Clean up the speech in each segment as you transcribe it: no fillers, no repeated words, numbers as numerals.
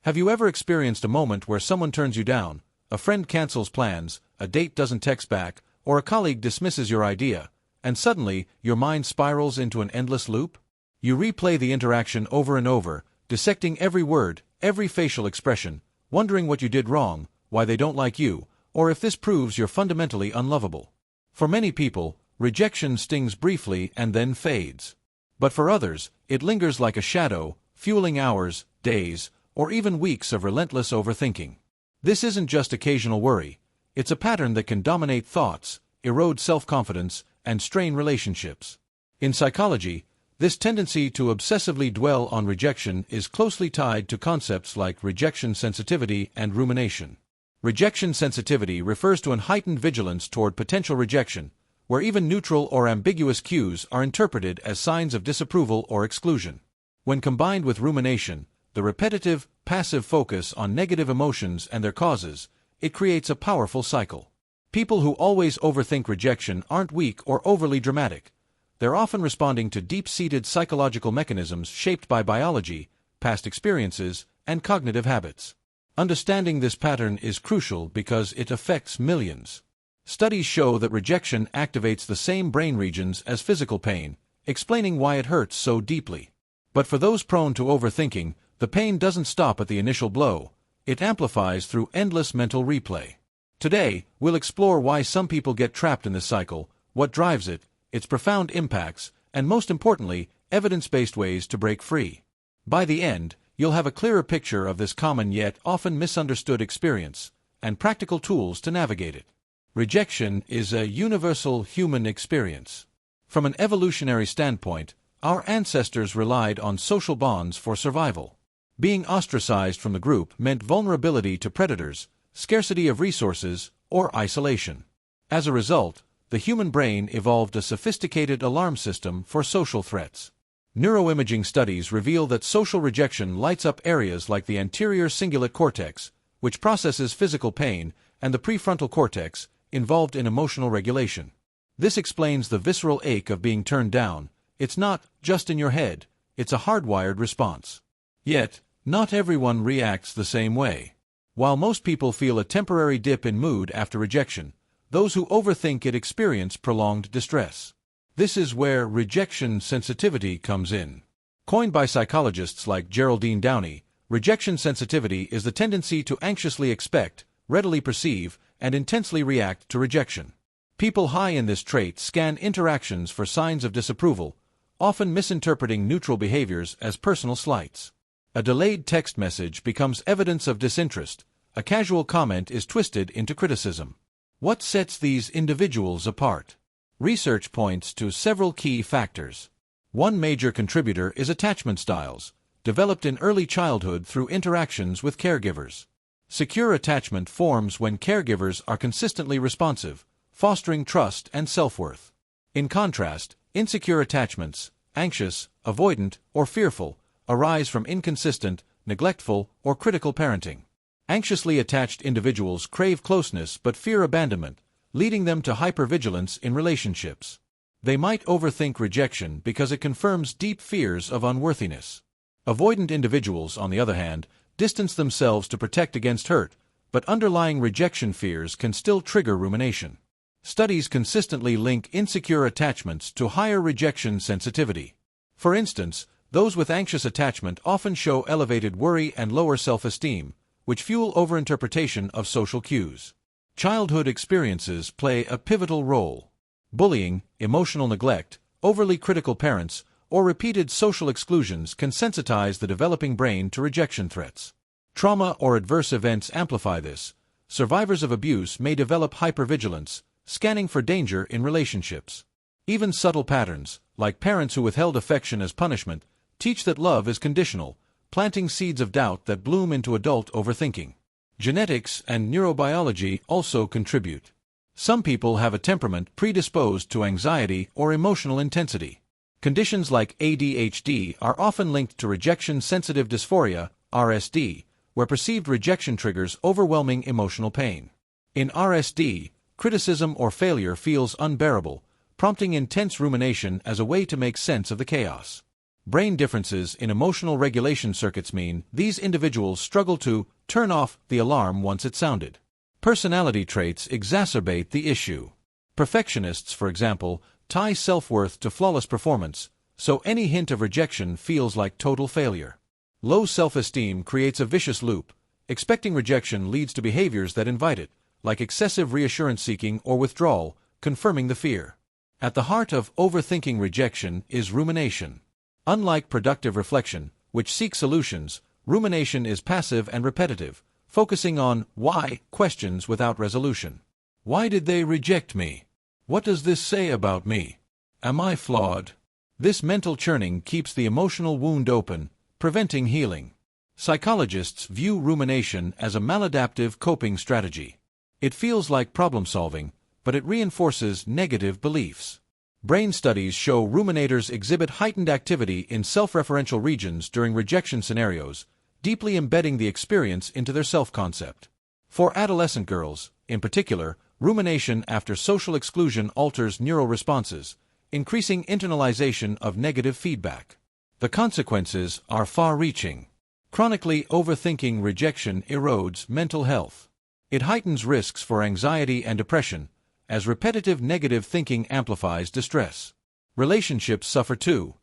Have you ever experienced a moment where someone turns you down, a friend cancels plans, a date doesn't text back, or a colleague dismisses your idea, and suddenly your mind spirals into an endless loop? You replay the interaction over and over, dissecting every word, every facial expression, wondering what you did wrong, why they don't like you, or if this proves you're fundamentally unlovable. For many people, rejection stings briefly and then fades. But for others, it lingers like a shadow, fueling hours, days, or even weeks of relentless overthinking. This isn't just occasional worry. It's a pattern that can dominate thoughts, erode self-confidence, and strain relationships. In psychology, this tendency to obsessively dwell on rejection is closely tied to concepts like rejection sensitivity and rumination. Rejection sensitivity refers to an heightened vigilance toward potential rejection, where even neutral or ambiguous cues are interpreted as signs of disapproval or exclusion. When combined with rumination, the repetitive, passive focus on negative emotions and their causes, it creates a powerful cycle. People who always overthink rejection aren't weak or overly dramatic. They're often responding to deep-seated psychological mechanisms shaped by biology, past experiences, and cognitive habits. Understanding this pattern is crucial because it affects millions. Studies show that rejection activates the same brain regions as physical pain, explaining why it hurts so deeply. But for those prone to overthinking, the pain doesn't stop at the initial blow. It amplifies through endless mental replay. Today, we'll explore why some people get trapped in this cycle, what drives it, its profound impacts, and most importantly, evidence-based ways to break free. By the end, you'll have a clearer picture of this common yet often misunderstood experience, and practical tools to navigate it. Rejection is a universal human experience. From an evolutionary standpoint, our ancestors relied on social bonds for survival. Being ostracized from the group meant vulnerability to predators, scarcity of resources, or isolation. As a result, the human brain evolved a sophisticated alarm system for social threats. Neuroimaging studies reveal that social rejection lights up areas like the anterior cingulate cortex, which processes physical pain, and the prefrontal cortex, involved in emotional regulation. This explains the visceral ache of being turned down. It's not just in your head, it's a hardwired response. Yet, not everyone reacts the same way. While most people feel a temporary dip in mood after rejection, those who overthink it experience prolonged distress. This is where rejection sensitivity comes in. Coined by psychologists like Geraldine Downey, rejection sensitivity is the tendency to anxiously expect, readily perceive, and intensely react to rejection. People high in this trait scan interactions for signs of disapproval, often misinterpreting neutral behaviors as personal slights. A delayed text message becomes evidence of disinterest. A casual comment is twisted into criticism. What sets these individuals apart? Research points to several key factors. One major contributor is attachment styles, developed in early childhood through interactions with caregivers. Secure attachment forms when caregivers are consistently responsive, fostering trust and self-worth. In contrast, insecure attachments, anxious, avoidant, or fearful, arise from inconsistent, neglectful, or critical parenting. Anxiously attached individuals crave closeness but fear abandonment, leading them to hypervigilance in relationships. They might overthink rejection because it confirms deep fears of unworthiness. Avoidant individuals, on the other hand, distance themselves to protect against hurt, but underlying rejection fears can still trigger rumination. Studies consistently link insecure attachments to higher rejection sensitivity. For instance, those with anxious attachment often show elevated worry and lower self-esteem, which fuel overinterpretation of social cues. Childhood experiences play a pivotal role. Bullying, emotional neglect, overly critical parents, or repeated social exclusions can sensitize the developing brain to rejection threats. Trauma or adverse events amplify this. Survivors of abuse may develop hypervigilance, scanning for danger in relationships. Even subtle patterns, like parents who withheld affection as punishment, teach that love is conditional, planting seeds of doubt that bloom into adult overthinking. Genetics and neurobiology also contribute. Some people have a temperament predisposed to anxiety or emotional intensity. Conditions like ADHD are often linked to rejection-sensitive dysphoria, RSD, where perceived rejection triggers overwhelming emotional pain. In RSD, criticism or failure feels unbearable, prompting intense rumination as a way to make sense of the chaos. Brain differences in emotional regulation circuits mean these individuals struggle to turn off the alarm once it sounded. Personality traits exacerbate the issue. Perfectionists, for example, tie self-worth to flawless performance, so any hint of rejection feels like total failure. Low self-esteem creates a vicious loop. Expecting rejection leads to behaviors that invite it, like excessive reassurance seeking or withdrawal, confirming the fear. At the heart of overthinking rejection is rumination. Unlike productive reflection, which seeks solutions, rumination is passive and repetitive, focusing on why questions without resolution. Why did they reject me? What does this say about me? Am I flawed? This mental churning keeps the emotional wound open, preventing healing. Psychologists view rumination as a maladaptive coping strategy. It feels like problem-solving, but it reinforces negative beliefs. Brain studies show ruminators exhibit heightened activity in self-referential regions during rejection scenarios, deeply embedding the experience into their self-concept. For adolescent girls, in particular, rumination after social exclusion alters neural responses, increasing internalization of negative feedback. The consequences are far-reaching. Chronically overthinking rejection erodes mental health. It heightens risks for anxiety and depression, as repetitive negative thinking amplifies distress. Relationships suffer too.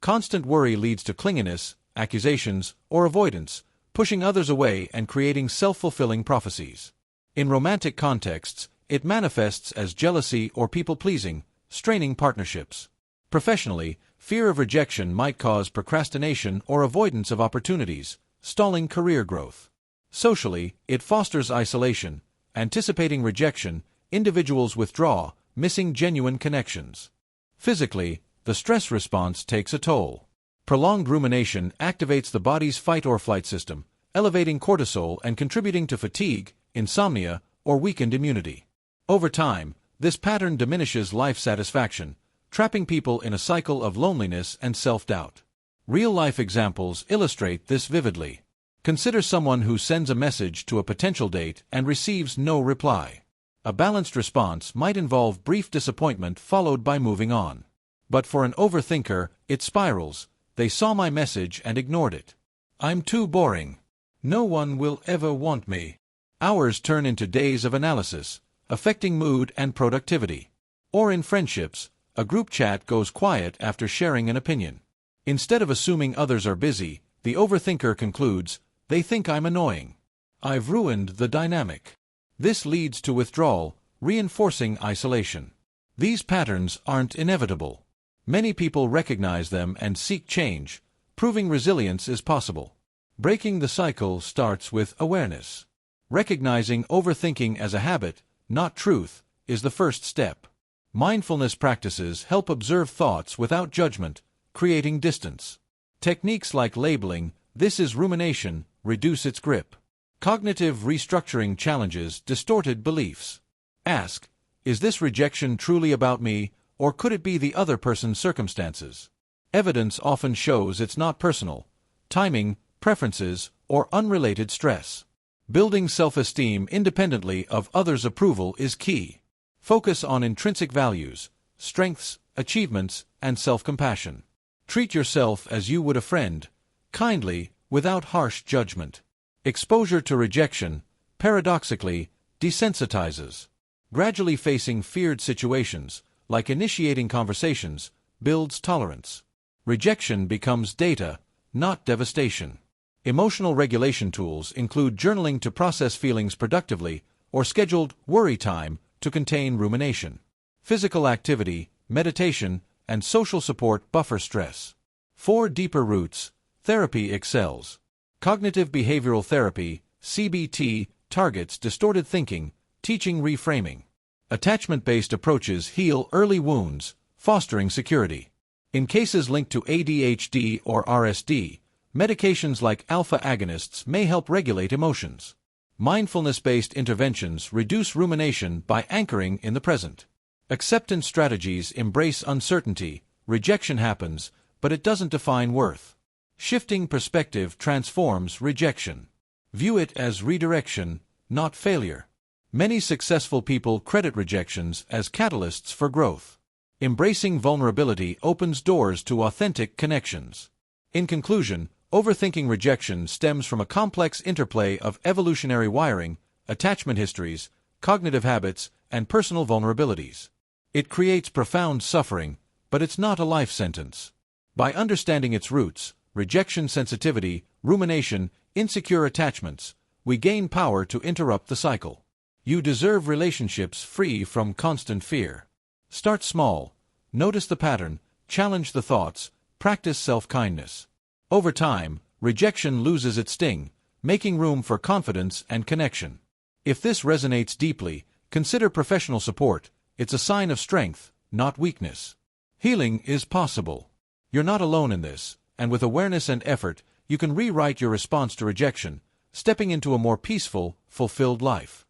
Constant worry leads to clinginess, accusations, or avoidance, pushing others away and creating self-fulfilling prophecies. In romantic contexts, it manifests as jealousy or people-pleasing, straining partnerships. Professionally, fear of rejection might cause procrastination or avoidance of opportunities, stalling career growth. Socially, it fosters isolation. Anticipating rejection, individuals withdraw, missing genuine connections. Physically, the stress response takes a toll. Prolonged rumination activates the body's fight-or-flight system, elevating cortisol and contributing to fatigue, insomnia, or weakened immunity. Over time, this pattern diminishes life satisfaction, trapping people in a cycle of loneliness and self-doubt. Real-life examples illustrate this vividly. Consider someone who sends a message to a potential date and receives no reply. A balanced response might involve brief disappointment followed by moving on. But for an overthinker, it spirals. They saw my message and ignored it. I'm too boring. No one will ever want me. Hours turn into days of analysis, affecting mood and productivity. Or in friendships, a group chat goes quiet after sharing an opinion. Instead of assuming others are busy, the overthinker concludes, they think I'm annoying. I've ruined the dynamic. This leads to withdrawal, reinforcing isolation. These patterns aren't inevitable. Many people recognize them and seek change, proving resilience is possible. Breaking the cycle starts with awareness. Recognizing overthinking as a habit, not truth, is the first step. Mindfulness practices help observe thoughts without judgment, creating distance. Techniques like labeling, "This is rumination," reduce its grip. Cognitive restructuring challenges distorted beliefs. Ask, is this rejection truly about me, or could it be the other person's circumstances? Evidence often shows it's not personal. Timing, preferences, or unrelated stress. Building self-esteem independently of others' approval is key. Focus on intrinsic values, strengths, achievements, and self-compassion. Treat yourself as you would a friend, kindly, without harsh judgment. Exposure to rejection, paradoxically, desensitizes. Gradually facing feared situations, like initiating conversations, builds tolerance. Rejection becomes data, not devastation. Emotional regulation tools include journaling to process feelings productively, or scheduled worry time to contain rumination. Physical activity, meditation, and social support buffer stress. For deeper roots, therapy excels. Cognitive behavioral therapy, CBT, targets distorted thinking, teaching reframing. Attachment-based approaches heal early wounds, fostering security. In cases linked to ADHD or RSD, medications like alpha agonists may help regulate emotions. Mindfulness-based interventions reduce rumination by anchoring in the present. Acceptance strategies embrace uncertainty. Rejection happens, but it doesn't define worth. Shifting perspective transforms rejection. View it as redirection, not failure. Many successful people credit rejections as catalysts for growth. Embracing vulnerability opens doors to authentic connections. In conclusion, overthinking rejection stems from a complex interplay of evolutionary wiring, attachment histories, cognitive habits, and personal vulnerabilities. It creates profound suffering, but it's not a life sentence. By understanding its roots, rejection sensitivity, rumination, insecure attachments, we gain power to interrupt the cycle. You deserve relationships free from constant fear. Start small. Notice the pattern, challenge the thoughts, practice self-kindness. Over time, rejection loses its sting, making room for confidence and connection. If this resonates deeply, consider professional support. It's a sign of strength, not weakness. Healing is possible. You're not alone in this, and with awareness and effort, you can rewrite your response to rejection, stepping into a more peaceful, fulfilled life.